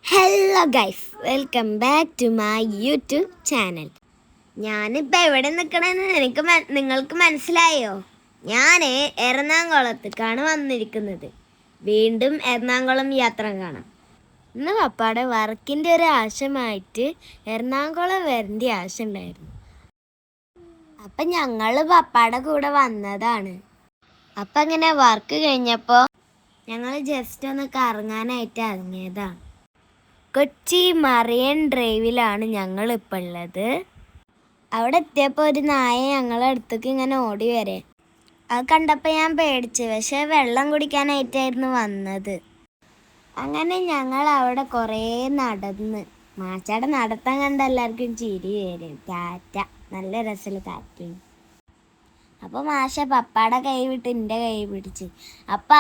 Hello guys, welcome back to my YouTube channel. ഞാനിപ്പോൾ എവിടെ നിൽക്കണമെന്ന് നിങ്ങൾക്ക് മനസ്സിലായോ? ഞാൻ എറണാകുളത്തേക്കാണ് വന്നിരിക്കുന്നത്. വീണ്ടും എറണാകുളം യാത്ര കാണാം. ഇന്ന് പപ്പാടെ വർക്കിൻ്റെ ഒരു ആവശ്യമായിട്ട് എറണാകുളം വരേണ്ട ആവശ്യം ഉണ്ടായിരുന്നു. അപ്പം ഞങ്ങൾ പപ്പാടെ കൂടെ വന്നതാണ്. അപ്പം അങ്ങനെ വർക്ക് കഴിഞ്ഞപ്പോൾ ഞങ്ങൾ ജസ്റ്റ് ഒന്ന് കറങ്ങാനായിട്ട് ഇറങ്ങിയതാണ്. കൊച്ചി മറിയൻ ഡ്രൈവിലാണ് ഞങ്ങളിപ്പോൾ ഉള്ളത്. അവിടെ എത്തിയപ്പോൾ ഒരു നായ ഞങ്ങളുടെ അടുത്തേക്ക് ഇങ്ങനെ ഓടി വരെ. അത് കണ്ടപ്പോൾ ഞാൻ പേടിച്ചു. പക്ഷേ വെള്ളം കുടിക്കാനായിട്ടായിരുന്നു വന്നത്. അങ്ങനെ ഞങ്ങൾ അവിടെ കുറേ നടന്ന്. മാച്ചയുടെ നടത്താൻ കണ്ട എല്ലാവർക്കും ചിരി വരും. ടാറ്റ, നല്ല രസമുള്ള കാറ്റും. അപ്പോൾ മാഷ പപ്പാടെ കൈ വിട്ട് എൻ്റെ കൈ പിടിച്ച്. അപ്പം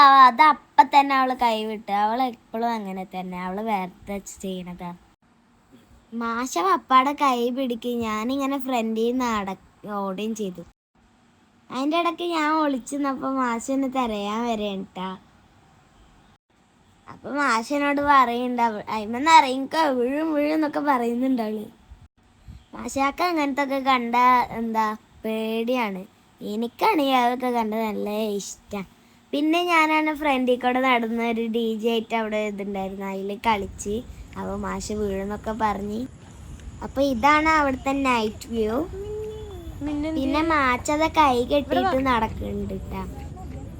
അപ്പം തന്നെ അവൾ കൈ വിട്ട്. അവൾ എപ്പോഴും അങ്ങനെ തന്നെ, അവൾ വേറെ ചെയ്യണതാണ്. മാഷ പപ്പാടെ കൈ പിടിക്കും. ഞാനിങ്ങനെ ഫ്രണ്ടിൽ നിന്ന് ഓടുകയും ചെയ്തു. അതിൻ്റെ ഇടയ്ക്ക് ഞാൻ ഒളിച്ചു നിന്നപ്പോൾ മാഷ എന്നെ തിരയാൻ വരേണ്ടാ. അപ്പം മാഷനോട് പറയുന്നുണ്ട്, അതിമെന്ന് ഇറങ്ങിക്കോ, വീഴും എന്നൊക്കെ പറയുന്നുണ്ട് അവള്. മാഷാക്ക അങ്ങനത്തെ ഒക്കെ കണ്ട പേടിയാണ്. എനിക്കാണെങ്കിൽ അതൊക്കെ കണ്ട് നല്ല ഇഷ്ടമാണ്. പിന്നെ ഞാനാണ് ഫ്രണ്ടിൽ കൂടെ നടന്ന ഒരു DJ ആയിട്ട് അവിടെ ഇതുണ്ടായിരുന്നു, അതിൽ കളിച്ച്. അപ്പോൾ മാഷ് വീഴുന്നൊക്കെ പറഞ്ഞ്. അപ്പോൾ ഇതാണ് അവിടുത്തെ നൈറ്റ് വ്യൂ. പിന്നെ മാച്ചത് കൈ കെട്ടിയിട്ട് നടക്കുന്നുണ്ട് കേട്ടോ.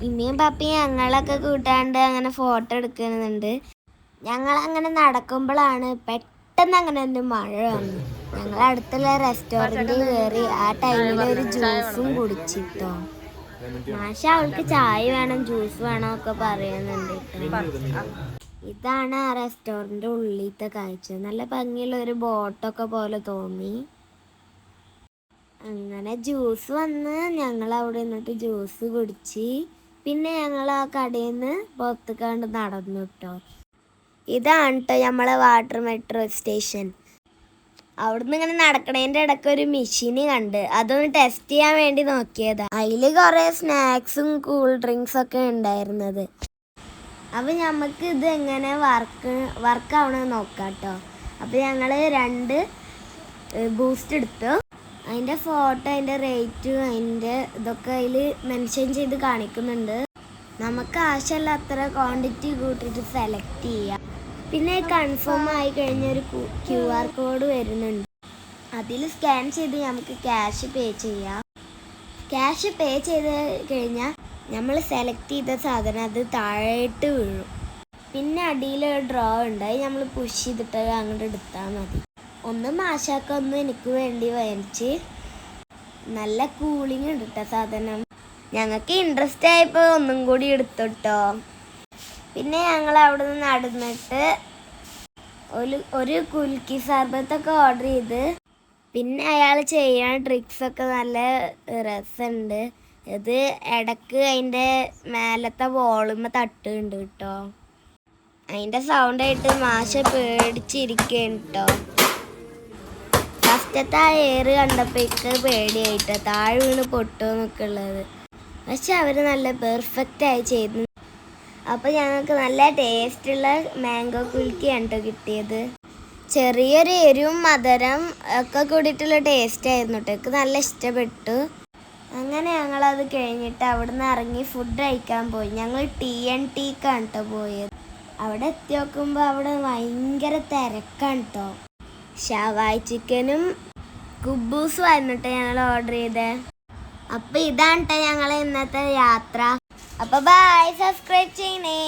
ഇമ്മയും പപ്പയും ഞങ്ങളൊക്കെ കൂട്ടാണ്ട് അങ്ങനെ ഫോട്ടോ എടുക്കുന്നുണ്ട്. ഞങ്ങളങ്ങനെ നടക്കുമ്പോഴാണ് പെട്ടെന്ന് അങ്ങനെ ഒരു മഴ വന്നു. ഞങ്ങൾ അടുത്തുള്ള റെസ്റ്റോറൻറ്റിൽ കയറി. ആ ടൈമിൽ ഒരു ജ്യൂസും കുടിച്ചിട്ടോ. മാഷ അവൾക്ക് ചായ വേണം, ജ്യൂസ് വേണം ഒക്കെ പറയുന്നുണ്ട്. ഇതാണ് ആ റെസ്റ്റോറൻറ്റ് ഉള്ളിലത്തെ കാഴ്ച. നല്ല ഭംഗിയുള്ള ഒരു ബോട്ടൊക്കെ പോലെ തോന്നി. അങ്ങനെ ജ്യൂസ് വന്ന് ഞങ്ങൾ അവിടെ നിന്നിട്ട് ജ്യൂസ് കുടിച്ച്. പിന്നെ ഞങ്ങൾ ആ കടയിൽ നിന്ന് പുറത്തേക്കാണ്ട് നടന്നു കേട്ടോ. ഇതാണ് കേട്ടോ നമ്മളെ വാട്ടർ മെട്രോ സ്റ്റേഷൻ. അവിടുന്ന് ഇങ്ങനെ നടക്കണേൻ്റെ ഇടയ്ക്ക് ഒരു മെഷീന് കണ്ട്. അതൊന്ന് ടെസ്റ്റ് ചെയ്യാൻ വേണ്ടി നോക്കിയതാണ്. അതിൽ കുറേ സ്നാക്സും കൂൾ ഡ്രിങ്ക്സ് ഒക്കെ ഉണ്ടായിരുന്നത്. അപ്പം നമുക്ക് ഇത് എങ്ങനെ വർക്കാവണമെന്ന് നോക്കാം കേട്ടോ. അപ്പോൾ ഞങ്ങൾ 2 ബൂസ്റ്റ് എടുത്തു. അതിൻ്റെ ഫോട്ടോ, അതിൻ്റെ റേറ്റും അതിൻ്റെ ഇതൊക്കെ അതിൽ മെൻഷൻ ചെയ്ത് കാണിക്കുന്നുണ്ട്. നമുക്ക് ആവശ്യമുള്ള അത്ര ക്വാണ്ടിറ്റി കൂട്ടിയിട്ട് സെലക്ട് ചെയ്യാം. പിന്നെ കൺഫേം ആയി കഴിഞ്ഞ ഒരു QR കോഡ് വരുന്നുണ്ട്. അതിൽ സ്കാൻ ചെയ്ത് നമുക്ക് ക്യാഷ് പേ ചെയ്യാം. ക്യാഷ് പേ ചെയ്ത് കഴിഞ്ഞാൽ നമ്മൾ സെലക്ട് ചെയ്ത സാധനം അത് താഴേട്ട് വീഴും. പിന്നെ അടിയിൽ ഒരു ഡ്രോ ഉണ്ട്, അത് നമ്മൾ പുഷ് ചെയ്തിട്ട് അങ്ങോട്ട് എടുത്താൽ മതി. ഒന്ന് മാഷാക്ക, ഒന്ന് എനിക്ക് വേണ്ടി വാങ്ങിച്ച്. നല്ല കൂളിംഗ് ഉണ്ട് കേട്ടോ സാധനം. ഞങ്ങൾക്ക് ഇൻട്രസ്റ്റ് ആയപ്പോൾ ഒന്നും കൂടി എടുത്തോട്ടോ. പിന്നെ ഞങ്ങൾ അവിടെ നിന്ന് നടന്നിട്ട് ഒരു കുൽക്കി സർബത്തൊക്കെ ഓർഡർ ചെയ്ത്. പിന്നെ അയാൾ ചെയ്യുന്ന ട്രിക്സൊക്കെ നല്ല രസമുണ്ട്. ഇത് ഇടയ്ക്ക് അതിൻ്റെ മേലത്തെ വോളുമ്മ തട്ടുന്നുണ്ട് കേട്ടോ. അതിൻ്റെ സൗണ്ടായിട്ട് മാഷ പേടിച്ചിരിക്കുകയാണ് കേട്ടോ. ഫസ്റ്റത്തെ ആ എയർ കണ്ടപ്പോഴേക്ക് പേടിയായിട്ട് താഴെ വീണ് പൊട്ടുമെന്നൊക്കെ ഉള്ളത്. പക്ഷെ അവർ നല്ല പെർഫെക്റ്റായി ചെയ്തു. അപ്പോൾ ഞങ്ങൾക്ക് നല്ല ടേസ്റ്റുള്ള മാംഗോ കുൽക്കിയാണ് കേട്ടോ കിട്ടിയത്. ചെറിയൊരു എരിവും മധുരം ഒക്കെ കൂടിയിട്ടുള്ള ടേസ്റ്റ് ആയിരുന്നു കേട്ടോ. എനിക്ക് നല്ല ഇഷ്ടപ്പെട്ടു. അങ്ങനെ ഞങ്ങളത് കഴിഞ്ഞിട്ട് അവിടെ നിന്ന് ഇറങ്ങി ഫുഡ് കഴിക്കാൻ പോയി. ഞങ്ങൾ TNTക്കാണ് കേട്ടോ പോയത്. അവിടെ എത്തി നോക്കുമ്പോൾ അവിടെ ഭയങ്കര തിരക്കാണ് കേട്ടോ. ഷവായ് ചിക്കനും കുബൂസും ആയിരുന്നു ഞങ്ങൾ ഓർഡർ ചെയ്തത്. അപ്പോൾ ഇതാണ് കേട്ടോ ഞങ്ങൾ ഇന്നത്തെ യാത്ര. അപ്പോൾ ബൈ, സബ്സ്ക്രൈബ് ചെയ്യണേ.